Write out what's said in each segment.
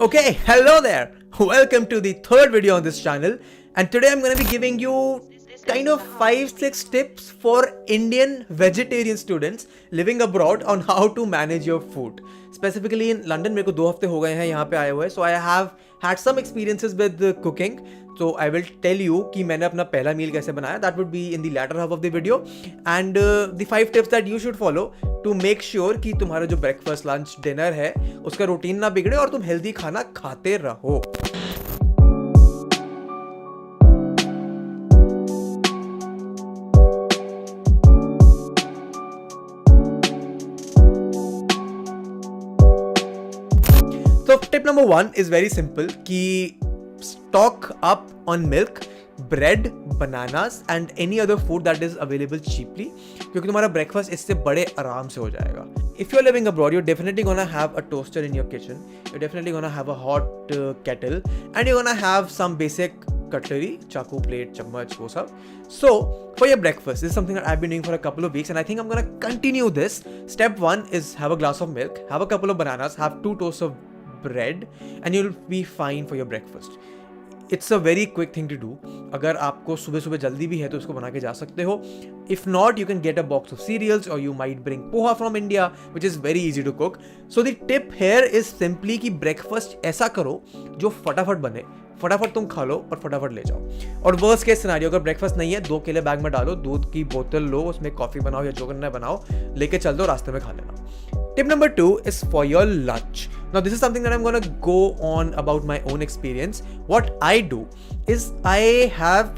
Okay, hello there. Welcome to the third video on this channel, and today I'm going to be giving you kind of 5-6 tips for Indian vegetarian students living abroad on how to manage your food. Specifically in London, मेरे को 2 हफ्ते हो गए हैं यहाँ पे आए हुए, so I have had some experiences with cooking. So I will tell you कि मैंने अपना पहला मील कैसे बनाया. That would be in the latter half of the video, and the 5 tips that you should follow to make sure कि तुम्हारा जो breakfast, lunch, dinner है उसका रूटीन ना बिगड़े और तुम हेल्दी खाना खाते रहो. So tip number 1 is very simple कि stock up on milk, bread, bananas and any other food that is available cheaply क्योंकि तुम्हारा breakfast इससे बड़े आराम से हो जाएगा. If you're living abroad, you're definitely gonna have a toaster in your kitchen. You're definitely gonna have a hot kettle and you're gonna have some basic cutlery, chaku, plate, chammach, वो सब. So for your breakfast, this is something that I've been doing for a couple of weeks and I think I'm gonna continue this. Step 1 is have a glass of milk, have a couple of bananas, have 2 toasts of bread and you'll be fine for your breakfast. It's a very quick thing to do. अगर आपको सुबह सुबह जल्दी भी है तो इसको बना के जा सकते हो. If not, you can get a box of cereals or you might bring poha from India, which is very easy to cook. So the tip here is simply कि breakfast ऐसा करो जो फटाफट बने, फटाफट तुम खा लो और फटाफट ले जाओ. और वर्स्ट केस सिनेरियो, अगर ब्रेकफास्ट नहीं है 2 केले बैग में डालो, दूध की बोतल लो, उसमें कॉफी बनाओ या जो करना है बनाओ, लेके चल दो, रास्ते में खा लेना. Tip number 2 is for your lunch. Now this is something that I'm gonna go on about my own experience. What I do is I have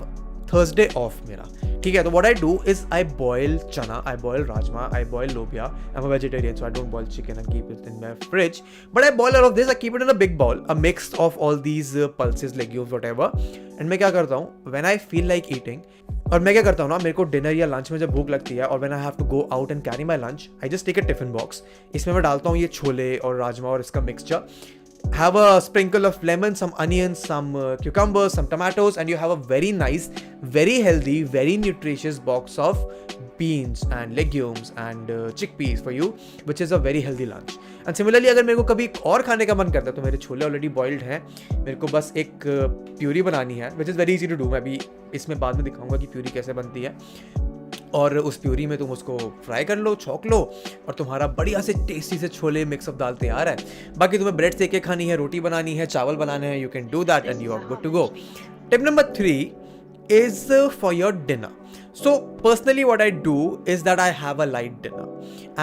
Thursday off मेरा. ठीक है, तो what I do is I boil chana, I boil rajma, I boil lobia. I'm a vegetarian, so I don't boil chicken and keep it in my fridge. But I boil all of this, I keep it in a big bowl, a mix of all these pulses, legumes, whatever. And मैं क्या करता हूँ, when I feel like eating, और मैं क्या करता हूँ ना, मेरे को डिनर या लंच में जब भूख लगती है और when I have to go out and carry my lunch, I just take a tiffin box. इसमें मैं डालता हूँ ये छोले और राजमा और इसका mixture. Have a sprinkle of lemon, some onions, some cucumbers, some tomatoes, and you have a very nice, very healthy, very nutritious box of beans and legumes and chickpeas for you, which is a very healthy lunch. And similarly, अगर मेरे को कभी और खाने का मन करता है तो मेरे छोले ऑलरेडी बॉइल्ड हैं, मेरे को बस एक प्यूरी बनानी है, which is very easy to do. मैं अभी इसमें बाद में दिखाऊंगा कि प्यूरी कैसे बनती है. और उस प्यूरी में तुम उसको फ्राई कर लो, छौंक लो और तुम्हारा बढ़िया से टेस्टी से छोले मिक्स ऑफ दाल तैयार है. बाकी तुम्हें ब्रेड सेक के खानी है, रोटी बनानी है, चावल बनाने हैं, you can do that and you are good to go. Tip number 3 is for your dinner. So personally what I do is that I have a light dinner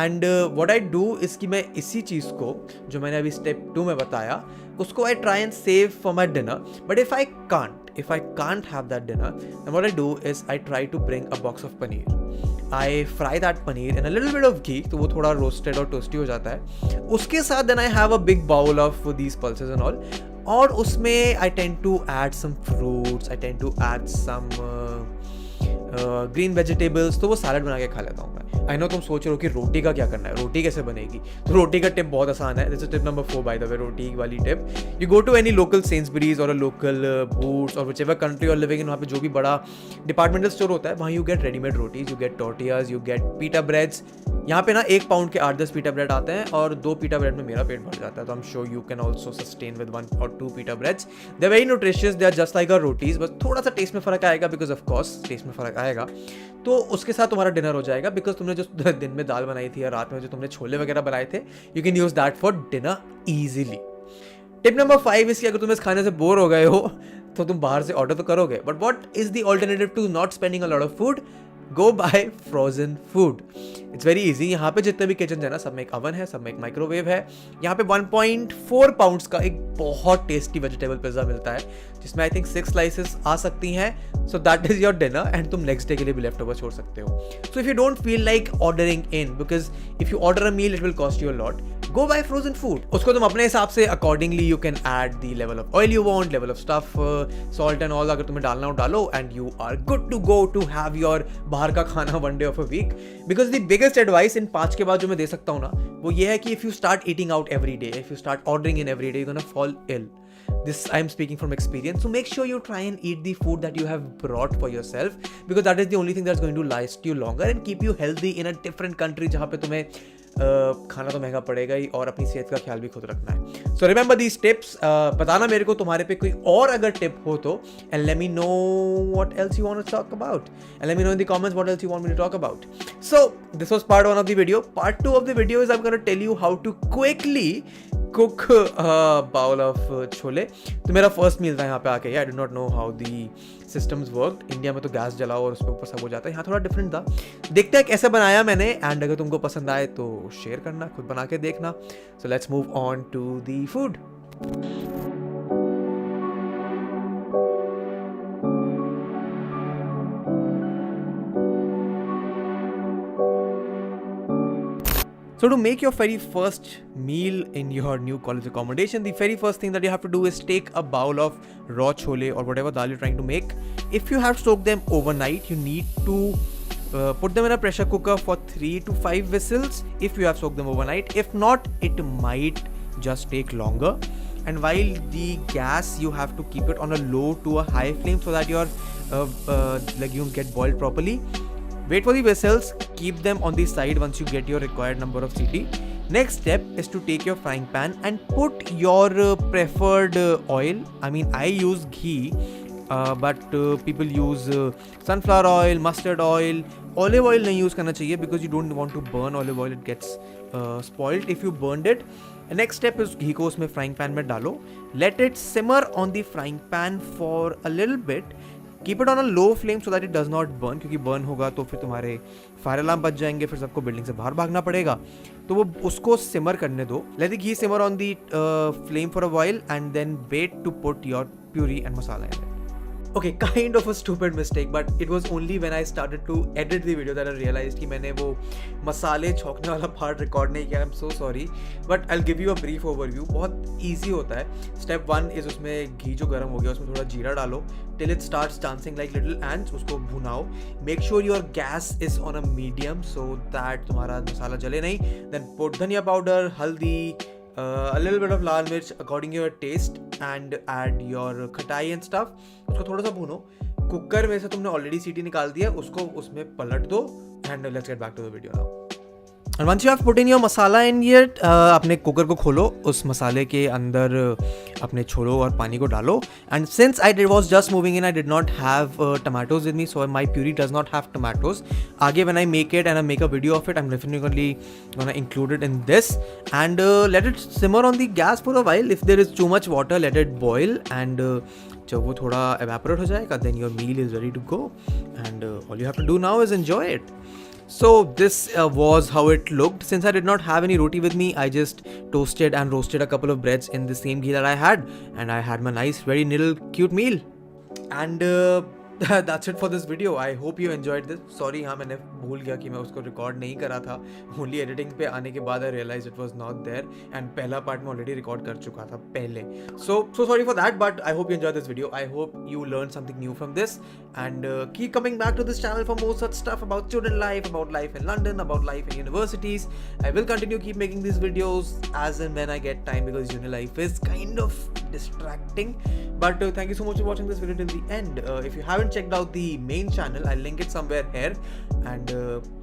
and what I do is कि मैं इसी चीज़ को जो मैंने अभी step 2 में बताया उसको I try and save for my dinner. But if I can't have that dinner, then what I do is I try to bring a box of paneer. I fry that paneer in a little bit of ghee, तो वो थोड़ा roasted और toasty हो जाता है. उसके साथ then I have a big bowl of these pulses and all. और उसमें I tend to add some fruits, I tend to add some green vegetables, तो वो सैलड बना के खा लेता हूँ मैं. आई नो तुम सोच रहे हो कि रोटी का क्या करना है, रोटी कैसे बनेगी. तो रोटी का टिप बहुत आसान है. This is tip number 4 by the way, रोटी वाली tip. You go to any local Sainsbury's or a local Boots or whichever country or living in, वहाँ पे जो भी बड़ा डिपार्टमेंटल स्टोर होता है वहाँ you get readymade rotis, you get tortillas, you get pita breads. यहाँ पे ना 1 पाउंड के 8-10 पीटा ब्रेड आते हैं और 2 पीटा ब्रेड में मेरा पेट भर जाता है. तो I am sure you can also sustain with 1 or 2 pita breads. They are very nutritious, they are just like a rotis, बस थोड़ा सा टेस्ट में फर्क आएगा बिकॉज ऑफ कोर्स टेस्ट में फर्क आएगा. तो उसके साथ तुम्हारा डिनर हो जाएगा बिकॉज तुमने जो दिन में दाल बनाई थी या रात में जो तुमने छोले वगैरह बनाए थे, you can use that for dinner easily. Tip number 5 इसकी, अगर तुम इस खाने से बोर हो गए हो तो तुम बाहर से ऑर्डर तो करोगे, but what is the alternative to not spending a lot of food? Go buy frozen food. It's very easy. यहाँ पे जितने भी किचन है ना, सब में एक अवन है, सब में एक माइक्रोवेव है. यहाँ पे 1.4 पाउंड्स का एक बहुत टेस्टी वेजिटेबल पिज्जा मिलता है जिसमें आई थिंक 6 स्लाइसेस आ सकती हैं. So that is your dinner and तुम नेक्स्ट डे के लिए भी लेफ्ट ओवर छोड़ सकते हो. So if you don't feel like ordering in, because if you order a meal it will cost you a lot, go buy frozen food. उसको तुम अपने हिसाब से accordingly you can add the level of oil you want, level of stuff, salt and all. अगर तुम्हें डालना हो डालो and you are good to go to have your बाहर का खाना one day of a week. Because the biggest advice इन 5 के बाद जो मैं दे सकता हूँ ना, वो ये है कि if you start eating out every day, if you start ordering in every day, you're gonna fall ill. This I am speaking from experience. So make sure you try and eat the food that you have brought for yourself because that is the only thing that's going to last you longer and keep you healthy in a different country जहाँ पे तुम्हें खाना तो महंगा पड़ेगा ही और अपनी सेहत का ख्याल भी खुद रखना है. So remember these tips. बताना मेरे को तुम्हारे पे कोई और अगर टिप हो तो, and let me know what else you want to talk about, and let me know in the comments what else you want me to talk about. So this was part 1 of the video. Part 2 of the video is I'm going to tell you how to quickly cook a bowl of chole. तो मेरा first meal था यहाँ पे आके. I did not know how the systems worked. India में तो gas जलाओ और उसके ऊपर सब हो जाता है. यहाँ थोड़ा डिफरेंट था. देखते हैं कैसे बनाया मैंने, एंड अगर तुमको पसंद आए तो शेयर करना, खुद बना के देखना. So let's move on to the food. So to make your very first meal in your new college accommodation, the very first thing that you have to do is take a bowl of raw chole or whatever dal you're trying to make. If you have soaked them overnight, you need to put them in a pressure cooker for 3 to 5 whistles if you have soaked them overnight. If not, it might just take longer. And while the gas, you have to keep it on a low to a high flame so that your legumes get boiled properly. Wait for the whistles, keep them on the side once you get your required number of CT. Next step is to take your frying pan and put your preferred oil. I mean, I use ghee, but people use sunflower oil, mustard oil. Olive oil नहीं use करना चाहिए because you don't want to burn olive oil. It gets spoiled if you burned it. Next step is घी को उसमें frying pan में डालो. Let it simmer on the frying pan for a little bit. Keep it on a low flame so that it does not burn, क्योंकि burn होगा तो फिर तुम्हारे fire alarm बच जाएंगे, फिर सबको बिल्डिंग से बाहर भागना पड़ेगा. तो वो उसको सिमर करने दो. Let the ghee simmer on the flame for a while and then wait to put your puree and masala in it. Okay, kind of a stupid mistake, but it was only when I started to edit the video that I realized कि मैंने वो मसाले छौंकने वाला part record नहीं किया. I'm so sorry, but I'll give you a brief overview. बहुत easy होता है. Step 1 is उसमें घी जो गर्म हो गया उसमें थोड़ा जीरा डालो till it starts dancing like little ants. उसको भुनाओ. Make sure your gas is on a medium so that तुम्हारा मसाला जले नहीं. Then put धनिया powder, हल्दी, a little bit of लाल मिर्च according to your taste, and add your खटाई and stuff. उसको थोड़ा सा भूनो. कुकर में से तुमने ऑलरेडी सीटी निकाल दिया, उसको उसमें पलट दो, and let's get back to the video now. And once you have put in your masala in it, अपने कुकर को खोलो, उस मसाले के अंदर अपने छोलो और पानी को डालो. And since I was just moving in, I did not have tomatoes with me, so my puree does not have tomatoes. आगे when I make it and I make a video of it, I'm definitely gonna include it in this. And let it simmer on the gas for a while. If there is too much water, let it boil. And जब वो थोड़ा evaporate हो जाएगा, then your meal is ready to go. And all you have to do now is enjoy it. So this was how it looked. Since I did not have any roti with me, I just toasted and roasted a couple of breads in the same ghee that I had, and I had my nice, very little cute meal. And that's it for this video. I hope you enjoyed this. Sorry, हाँ मैंने भूल गया कि मैं उसको record नहीं करा था. Only editing पे आने के बाद I realized it was not there, and पहला पार्ट मैं already रिकॉर्ड कर चुका था पहले. So sorry for that, but I hope you enjoyed this video. I hope you learned something new from this, and keep coming back to this channel for more such stuff about student life, about life in London, about life in universities. I will continue keep making these videos as and when I get time, because uni life is kind of distracting. But thank you so much for watching this video till the end. If you haven't checked out the main channel, I'll link it somewhere here, and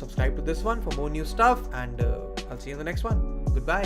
subscribe to this one for more new stuff, and I'll see you in the next one. Goodbye.